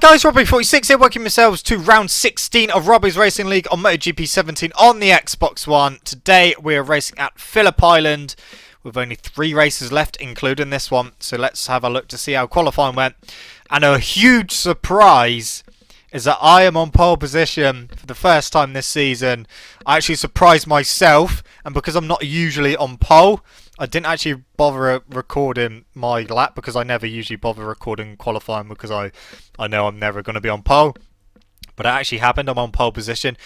Hi guys, Robo46 here, welcome yourselves to round 16 of Robo's Racing League on MotoGP 17 on the Xbox One. Today we are racing at Phillip Island with only 3 races left, including this one. So let's have a look to see how qualifying went. And a huge surprise is that I am on pole position for the first time this season. I actually surprised myself, and because I'm not usually on pole, I didn't actually bother recording my lap because I never usually bother recording qualifying because I know I'm never going to be on pole. But it actually happened. I'm on pole position.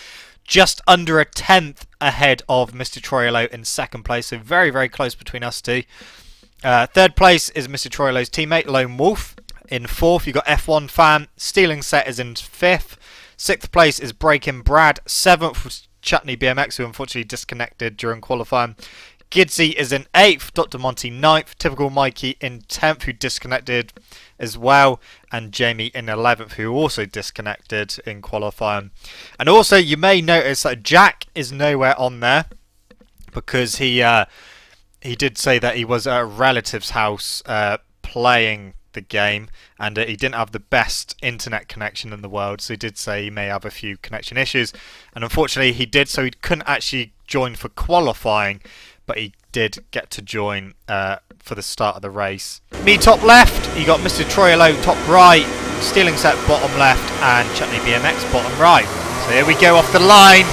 Just under a tenth ahead of Mr. Troiolo in second place. So very, very close between us two. Third place is Mr. Troiolo's teammate, Lone Wolf. In fourth, you've got F1 Fan. Stealing Set is in fifth. Sixth place is Breaking Brad. Seventh was Chutney BMX, who unfortunately disconnected during qualifying. Gidsy is in 8th, Dr. Monty 9th, Typical Mikey in 10th, who disconnected as well, and Jamie in 11th, who also disconnected in qualifying. And also, you may notice that Jack is nowhere on there, because he did say that he was at a relative's house playing the game, and he didn't have the best internet connection in the world, so he did say he may have a few connection issues, and unfortunately he did, so he couldn't actually join for qualifying. But he did get to join for the start of the race. Me top left, you got Mr. Troiolo top right, Stealing Set bottom left, and Chutney BMX bottom right. So here we go off the line.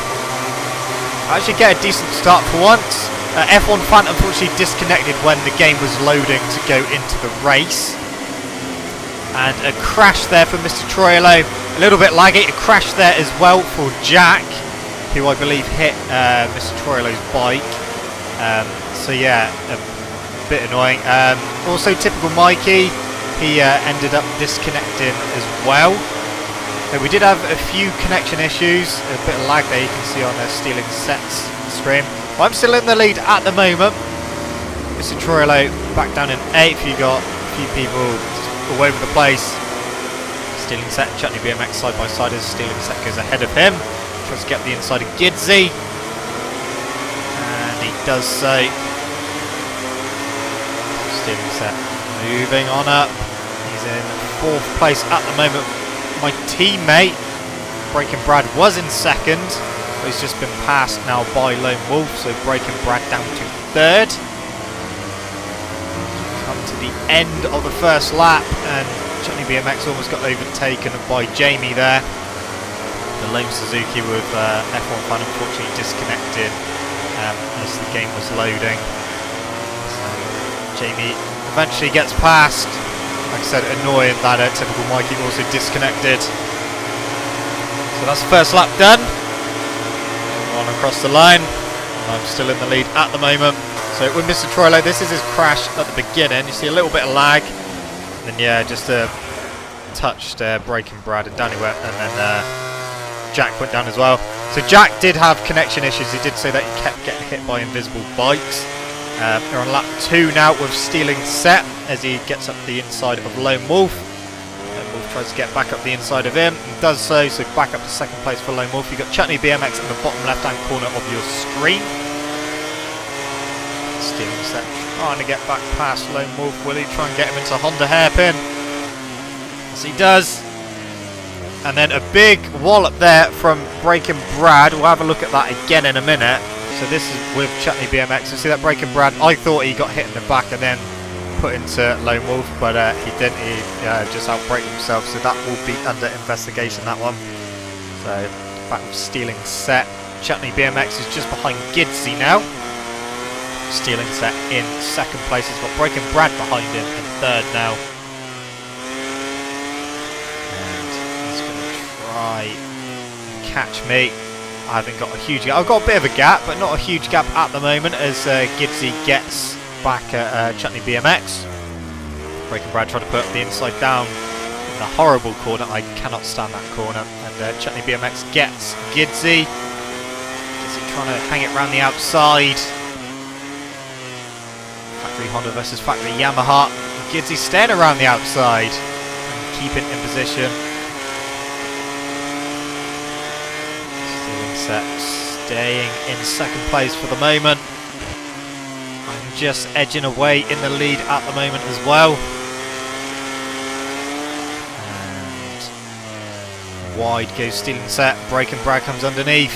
I actually get a decent start for once. F1 Fan unfortunately disconnected when the game was loading to go into the race. And a crash there for Mr. Troiolo. A little bit laggy. A crash there as well for Jack, who I believe hit Mr. Troiolo's bike. So yeah, a bit annoying. Also, Typical Mikey, he ended up disconnecting as well. We did have a few connection issues, a bit of lag there you can see on the Stealing Sets screen. But I'm still in the lead at the moment. Mr. Troiolo back down in 8th. You got a few people all over the place. Stealing Set, Chutney BMX side by side as Stealing Set goes ahead of him. Tries to get the inside of Gidsy. Does so. Stealing Set moving on up. He's in 4th place at the moment. My teammate Breaking Brad was in 2nd, but he's just been passed now by Lone Wolf, so Breaking Brad down to 3rd. Come to the end of the first lap, and Chutney BMX almost got overtaken by Jamie there. The lame Suzuki with F1 Fan unfortunately disconnected as the game was loading. So Jamie eventually gets past. Like I said, annoying that Typical Mikey also disconnected. So that's the first lap done. On across the line. I'm still in the lead at the moment. So with Mr. Troiolo, this is his crash at the beginning. You see a little bit of lag. And then yeah, just a touched Breaking Brad and down he went, and then Jack went down as well. So Jack did have connection issues. He did say that he kept getting hit by invisible bikes. They're on lap 2 now with Stealing Set as he gets up the inside of Lone Wolf. Lone Wolf tries to get back up the inside of him and does so. So back up to 2nd place for Lone Wolf. You've got Chutney BMX in the bottom left hand corner of your screen. Stealing Set trying to get back past Lone Wolf. Will he try and get him into Honda hairpin? Yes, he does. And then a big wallop there from Breaking Brad. We'll have a look at that again in a minute. So this is with Chutney BMX. You see that Breaking Brad? I thought he got hit in the back and then put into Lone Wolf, but he didn't. He just outbraked himself. So that will be under investigation, that one. So back with Stealing Set. Chutney BMX is just behind Gidsy now. Stealing Set in 2nd place. He's got Breaking Brad behind him in 3rd now. Catch me. I haven't got a huge gap. I've got a bit of a gap, but not a huge gap at the moment as Gidsy gets back at Chutney BMX. Breaking Brad tried to put the inside down in the horrible corner. I cannot stand that corner. And Chutney BMX gets Gidsy. Gidsy trying to hang it around the outside. Factory Honda versus Factory Yamaha. Gidsy staying around the outside and keeping in position. Staying in 2nd place for the moment. I'm just edging away in the lead at the moment as well. And wide goes Stealing Set. Breaking Brad comes underneath.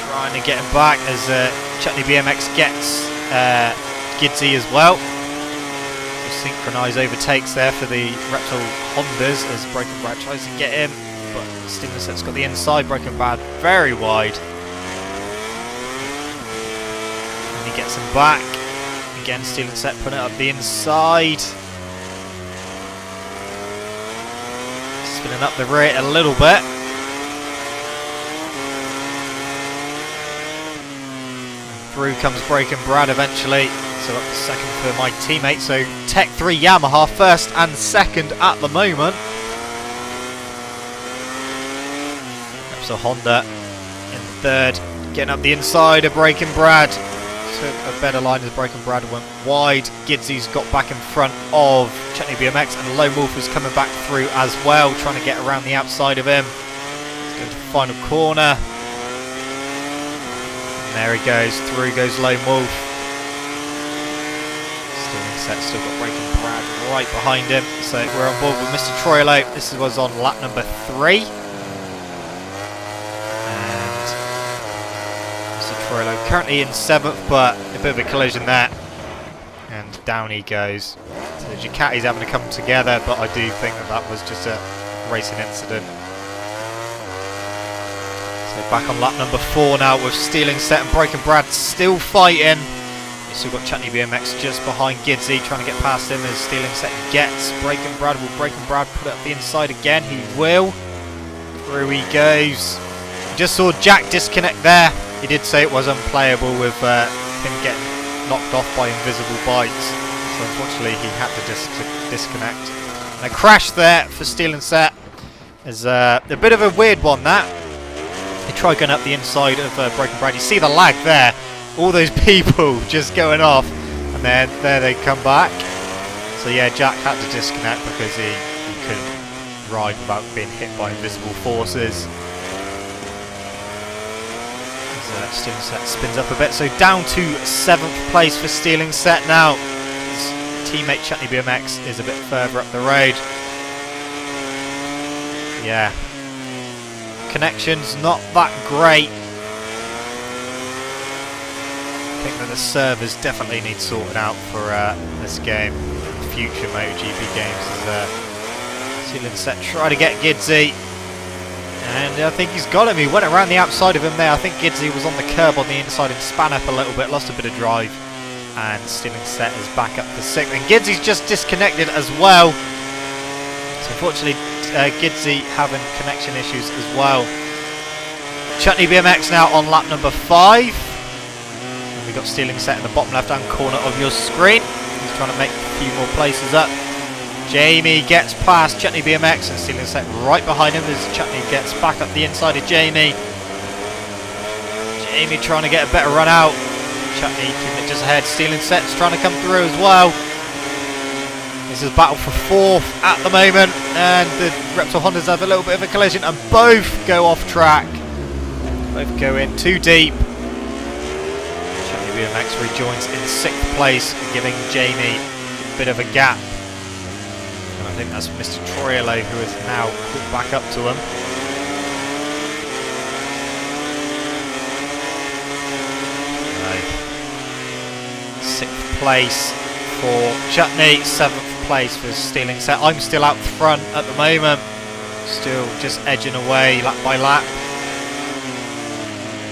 Trying to get him back as Chutney BMX gets Gidsy as well. Synchronise overtakes there for the Repsol Hondas as Breaking Brad tries to get him, but Stealing Set's got the inside. Breaking Brad very wide. And he gets him back. Again, Stealing Set putting it up the inside. Spinning up the rear a little bit. Through comes Breaking Brad eventually. So up to second for my teammate. So Tech 3 Yamaha first and second at the moment. Repsol Honda in third. Getting up the inside of Breaking Brad. Took a better line as Breaking Brad went wide. Gidsy's got back in front of Chutney BMX, and Lone Wolf is coming back through as well, trying to get around the outside of him. He's going to the final corner. And there he goes. Through goes Lone Wolf. Stealing Set still got Breaking Brad right behind him. So we're on board with Mr. Troilo. This was on lap number 3. Troilo currently in 7th, but a bit of a collision there, and down he goes. So the Ducati's having to come together, but I do think that was just a racing incident. So back on lap number 4 now with Stealing Set and Breaking Brad still fighting. You've still got Chutney BMX just behind Gidsy, trying to get past him as Stealing Set gets Breaking Brad. Will Breaking Brad put it up the inside again? He will. Through he goes. Just saw Jack disconnect there. He did say it was unplayable with him getting knocked off by invisible bikes. So unfortunately he had to disconnect. And a crash there for Stealing Set. Is a bit of a weird one that. He tried going up the inside of Breaking Brad. You see the lag there. All those people just going off. And then there they come back. So yeah, Jack had to disconnect because he couldn't ride without being hit by invisible forces. Stealing Set spins up a bit, so down to 7th place for Stealing Set now. His teammate Chutney BMX is a bit further up the road. Yeah, connection's not that great. I think that the servers definitely need sorted out for this game, future MotoGP games. Stealing Set try to get Gidsy. And I think he's got him. He went around the outside of him there. I think Gidsy was on the curb on the inside and span up a little bit, lost a bit of drive. And Stealing Set is back up to 6th. And Gidsy's just disconnected as well. So unfortunately, Gidsy having connection issues as well. Chutney BMX now on lap number 5. And we've got Stealing Set in the bottom left-hand corner of your screen. He's trying to make a few more places up. Jamie gets past Chutney BMX and Stealing Set right behind him as Chutney gets back up the inside of Jamie. Jamie trying to get a better run out. Chutney keeping it just ahead. Stealing Set's trying to come through as well. This is a battle for 4th at the moment, and the Repsol Hondas have a little bit of a collision and both go off track. Both go in too deep. Chutney BMX rejoins in 6th place, giving Jamie a bit of a gap. I think that's Mr. Troilo who is now caught back up to him. Right. 6th place for Chutney, 7th place for Stealing Set. I'm still out front at the moment, still just edging away lap by lap.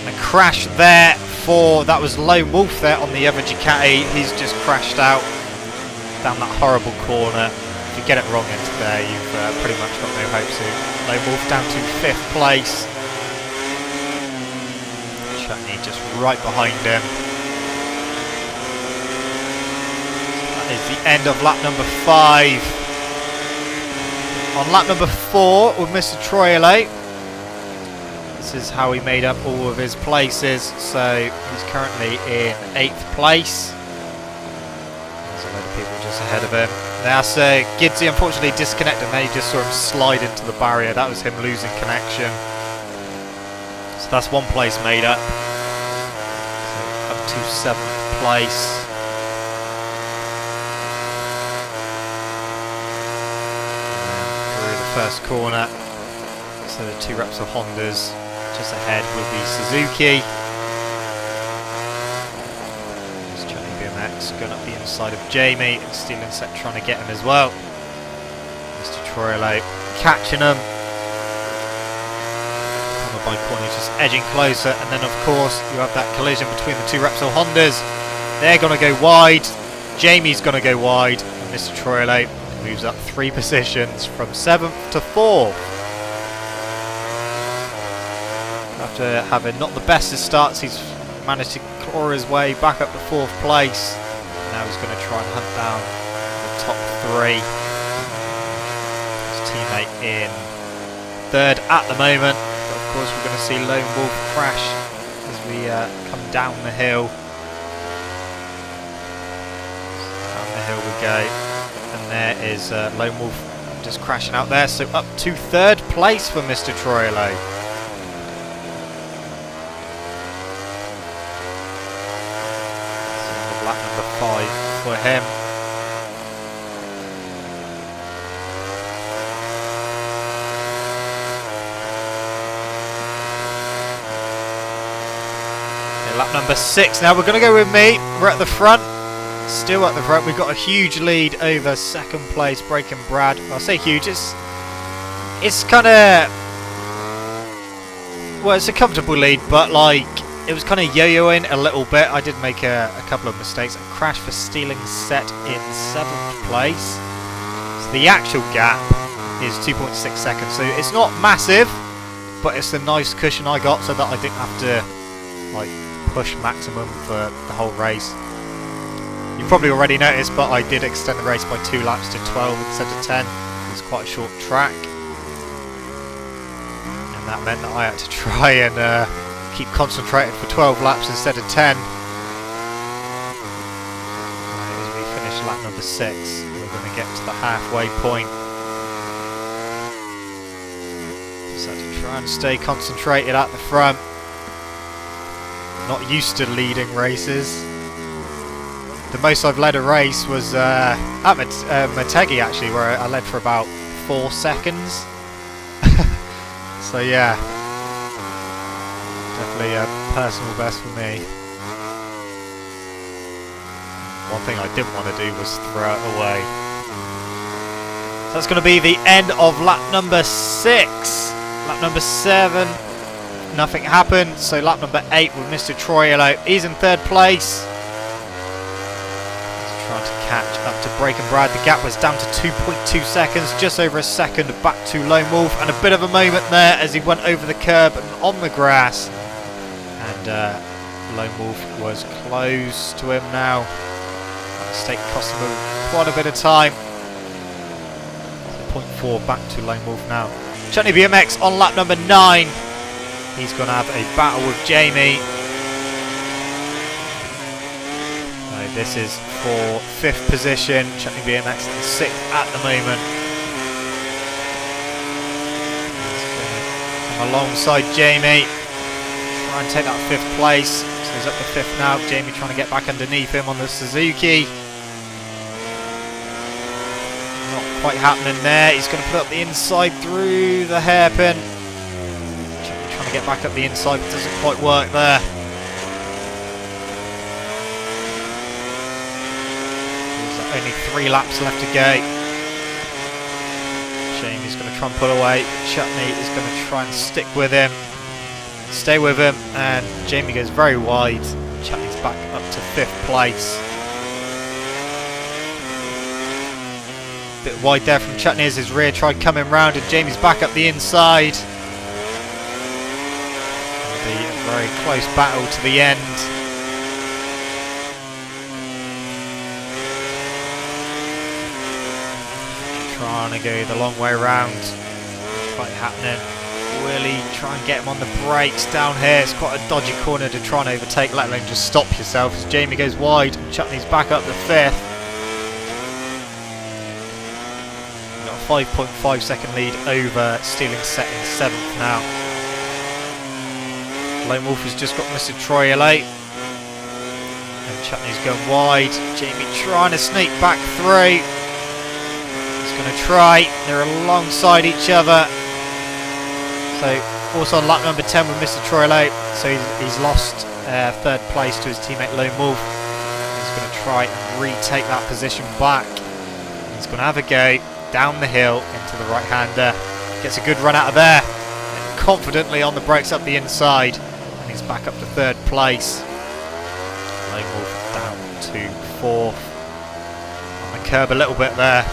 And a crash there for, that was Lone Wolf there on the other Ducati. He's just crashed out down that horrible corner. If you get it wrong into there, you've pretty much got no hope soon. Lone Wolf down to 5th place. Chutney just right behind him. That is the end of lap number 5. On lap number 4 with Mr. Troilo. This is how he made up all of his places. So he's currently in 8th place. There's a load of people just ahead of him. That's Gidsy unfortunately disconnected, and then you just saw him slide into the barrier. That was him losing connection. So that's 1 place made up. So up to 7th place. And through the first corner. So the 2 Repsol Hondas just ahead with the Suzuki. There's Johnny BMX going up the inside of Jamie, and stealing set trying to get him as well. Mr. Troilo catching him. Corner by corner, just edging closer, and then of course you have that collision between the 2 Repsol Hondas. They're going to go wide. Jamie's going to go wide, and Mr. Troilo moves up 3 positions from 7th to 4th. After having not the best of starts, he's managed to claw his way back up to 4th place. Now he's going to try and hunt down the top 3. His teammate in 3rd at the moment. But of course we're going to see Lone Wolf crash as we come down the hill. Down the hill we go. And there is Lone Wolf just crashing out there. So up to 3rd place for Mr. Troilo. Lap number 5 for him. Okay, lap number 6 now. We're going to go with me. We're at the front. Still at the front. We've got a huge lead over 2nd place, Breaking Brad. I'll say huge. It's kind of... Well, it's a comfortable lead, but like... It was kind of yo-yoing a little bit. I did make a couple of mistakes. I crashed for stealing set in 7th place. So the actual gap is 2.6 seconds. So it's not massive, but it's a nice cushion I got so that I didn't have to like push maximum for the whole race. You've probably already noticed, but I did extend the race by 2 laps to 12 instead of 10. It's quite a short track. And that meant that I had to try and... keep concentrated for 12 laps instead of 10. As we finish lap number 6, we're going to get to the halfway point. Just have to try and stay concentrated at the front. Not used to leading races. The most I've led a race was at Motegi actually, where I led for about 4 seconds. So yeah. Definitely a personal best for me. One thing I didn't want to do was throw it away. So that's going to be the end of lap number 6. Lap number 7, nothing happened. So lap number 8 with Mr. Troilo. He's in 3rd place. He's trying to catch up to Breaking Brad. The gap was down to 2.2 seconds, just over a second back to Lone Wolf. And a bit of a moment there as he went over the curb and on the grass. And Lone Wolf was close to him now. That mistake cost him quite a bit of time. 0.4 back to Lone Wolf now. Chutney BMX on lap number 9. He's going to have a battle with Jamie. This is for 5th position. Chutney BMX in 6th at the moment. He's going to come alongside Jamie. Try and take that 5th place. So he's up to 5th now. Jamie trying to get back underneath him on the Suzuki. Not quite happening there. He's going to put up the inside through the hairpin. Jamie trying to get back up the inside, but doesn't quite work there. There's only 3 laps left to go. Jamie's going to try and pull away. Chutney is going to try and stick with him. Stay with him, and Jamie goes very wide. Chutney's back up to 5th place. Bit wide there from Chutney as his rear tried coming round, and Jamie's back up the inside. It'll be a very close battle to the end. Trying to go the long way round. Quite happening. Really try and get him on the brakes down here. It's quite a dodgy corner to try and overtake, let alone just stop yourself. As Jamie goes wide and Chutney's back up to 5th. Got a 5.5 second lead over stealing set in 7th now. Lone Wolf has just got Mr. Troilo. And Chutney's going wide. Jamie trying to sneak back through. He's going to try. They're alongside each other. So also on lap number 10 with Mr. Troilo. So he's lost third place to his teammate Lone Wolf. He's going to try and retake that position back. He's going to have a go down the hill into the right-hander. Gets a good run out of there. And confidently on the brakes up the inside. And he's back up to third place. Lone Wolf down to fourth. On the curb a little bit there.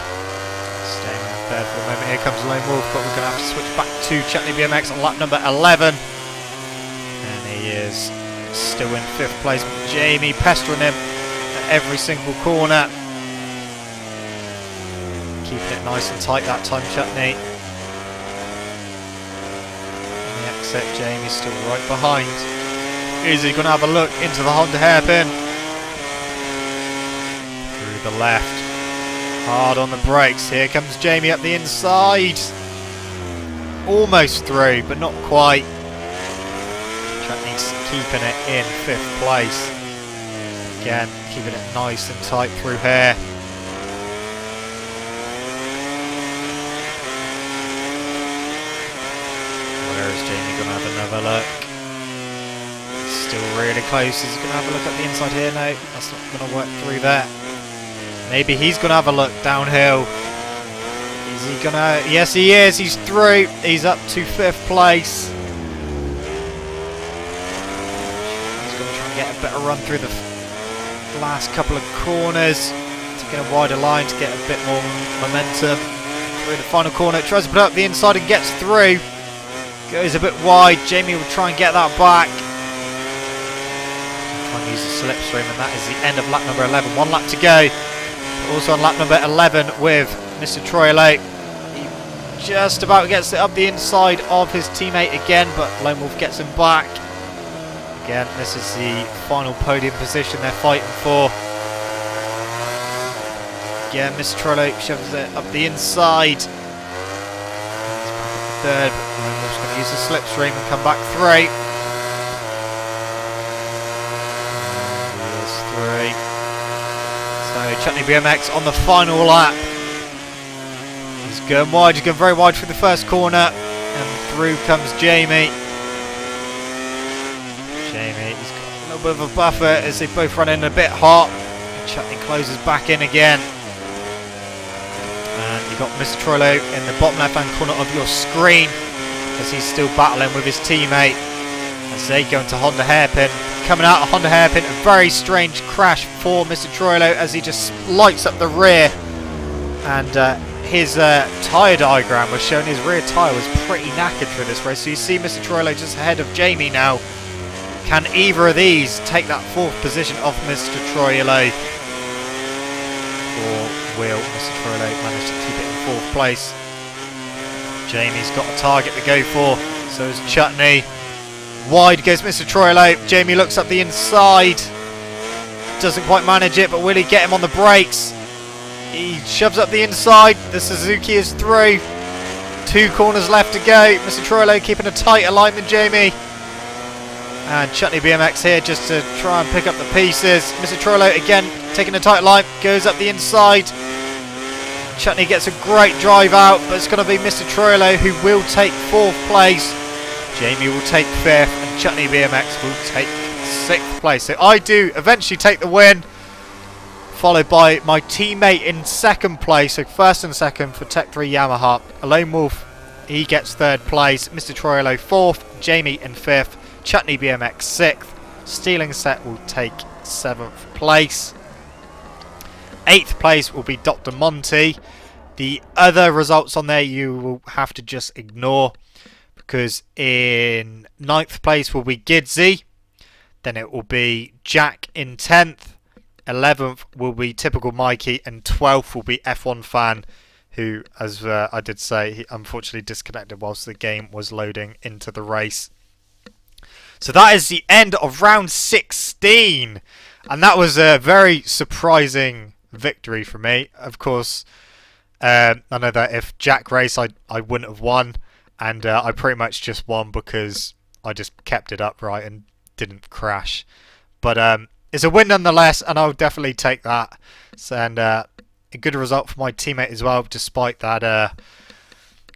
Staying in third for the moment. Here comes Lone Wolf, but we're going to have to switch back to Chutney BMX on lap number 11. And he is still in fifth place. Jamie pestering him at every single corner. Keeping it nice and tight that time, Chutney. On the exit, Jamie's still right behind. Is he going to have a look into the Honda hairpin? Through the left. Hard on the brakes. Here comes Jamie up the inside. Almost through, but not quite. Chutney's keeping it in fifth place. Again, keeping it nice and tight through here. Where is Jamie going to have another look? He's still really close. Is he going to have a look at the inside here? No, that's not going to work through there. Maybe he's going to have a look downhill. Is he going to... Yes, he is. He's through. He's up to fifth place. He's going to try and get a better run through the last couple of corners to get a wider line, to get a bit more momentum. Through the final corner. Tries to put up the inside and gets through. Goes a bit wide. Jamie will try and get that back. Try and use the slipstream, and that is the end of lap number 11. 1 lap to go. Also on lap number 11 with Mr. Troilo. He just about gets it up the inside of his teammate again, but Lone Wolf gets him back. Again, this is the final podium position they're fighting for. Again, Mr. Troilo shoves it up the inside. Third, Lone Wolf's going to use the slipstream and come back through. And here's three. So Chutney BMX on the final lap. He's going wide, he's going very wide through the first corner. And through comes Jamie. Jamie, he's got a little bit of a buffer as they both run in a bit hot. And Chutney closes back in again. And you've got Mr. Troilo in the bottom left hand corner of your screen as he's still battling with his teammate as they go into Honda hairpin. Coming out of Honda hairpin, a very strange crash for Mr. Troilo as he just lights up the rear, and his tyre diagram was showing his rear tyre was pretty knackered for this race. So you see Mr. Troilo just ahead of Jamie now. Can either of these take that fourth position off Mr. Troilo, or will Mr. Troilo manage to keep it in fourth place? Jamie's got a target to go for, so is Chutney. Wide goes Mr. Troilo. Jamie looks up the inside. Doesn't quite manage it, but will he get him on the brakes? He shoves up the inside. The Suzuki is through. 2 corners left to go. Mr. Troilo keeping a tighter line than Jamie. And Chutney BMX here just to try and pick up the pieces. Mr. Troilo again taking a tight line. Goes up the inside. Chutney gets a great drive out, but it's going to be Mr. Troilo who will take 4th place. Jamie will take 5th, and Chutney BMX will take 6th place. So I do eventually take the win, followed by my teammate in 2nd place. So 1st and 2nd for Tech 3 Yamaha. Lone Wolf, he gets 3rd place. Mr. Troilo 4th, Jamie in 5th, Chutney BMX 6th. Stealing Set will take 7th place. 8th place will be Dr. Monty. The other results on there you will have to just ignore, because in 9th place will be Gidsy, then it will be Jack in 10th, 11th will be Typical Mikey, and 12th will be F1 Fan, who, as I did say, he unfortunately disconnected whilst the game was loading into the race. So that is the end of round 16, and that was a very surprising victory for me. Of course, I know that if Jack raced, I wouldn't have won. And I pretty much just won because I just kept it upright and didn't crash. But it's a win nonetheless, and I'll definitely take that. So, and a good result for my teammate as well, despite that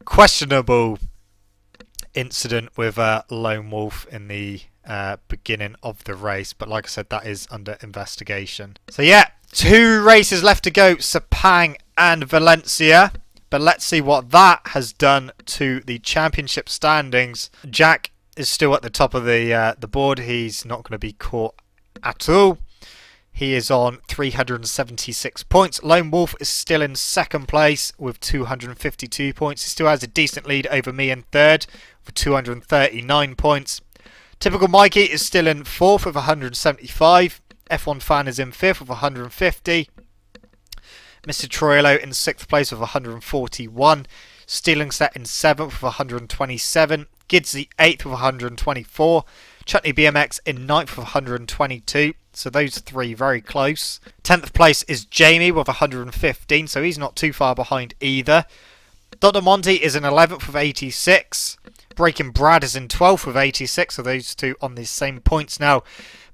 questionable incident with Lone Wolf in the beginning of the race. But like I said, that is under investigation. So yeah, 2 races left to go, Sepang and Valencia. But let's see what that has done to the championship standings. Jack is still at the top of the board. He's not going to be caught at all. He is on 376 points. Lone Wolf is still in second place with 252 points. He still has a decent lead over me in third with 239 points. Typical Mikey is still in fourth with 175. F1 Fan is in fifth with 150. Mr. Troilo in sixth place with 141. Stealing Set in seventh with 127. Gidsy 8th with 124. Chutney BMX in 9th with 122. So those 3 very close. 10th place is Jamie with 115. So he's not too far behind either. Dr. Monty is in 11th with 86. Breaking Brad is in 12th with 86. So those 2 on the same points now.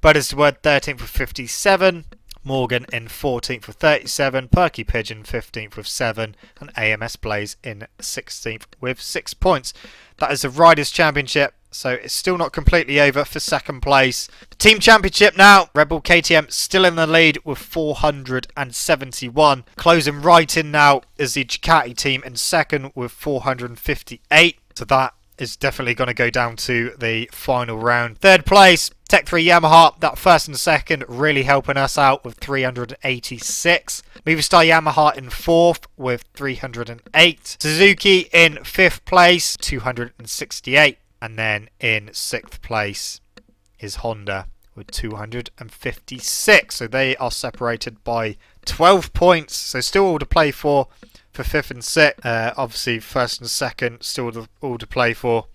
But is Word 13th with 57. Morgan in 14th with 37, Perky Pigeon 15th with 7, and AMS Blaze in 16th with 6 points. That is the Riders' Championship, so it's still not completely over for second place. The Team Championship now, Red Bull KTM still in the lead with 471. Closing right in now is the Ducati team in second with 458. So that is definitely going to go down to the final round. Third place, Tech 3 Yamaha, that first and second really helping us out with 386. Movistar Yamaha in fourth with 308. Suzuki in fifth place, 268. And then in sixth place is Honda with 256. So they are separated by 12 points. So still all to play for fifth and sixth. Obviously first and second still all to play for.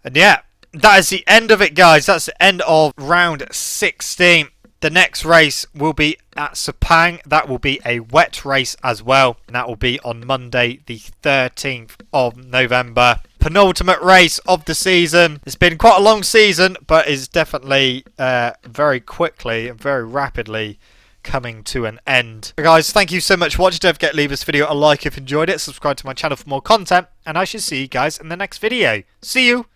And yeah, that is the end of it, guys. That's the end of round 16. The next race will be at Sepang. That will be a wet race as well. And that will be on Monday the 13th of November. Penultimate race of the season. It's been quite a long season, but is definitely very quickly and very rapidly coming to an end. So guys, thank you so much for watching. Don't forget to leave this video a like if you enjoyed it. Subscribe to my channel for more content. And I shall see you guys in the next video. See you!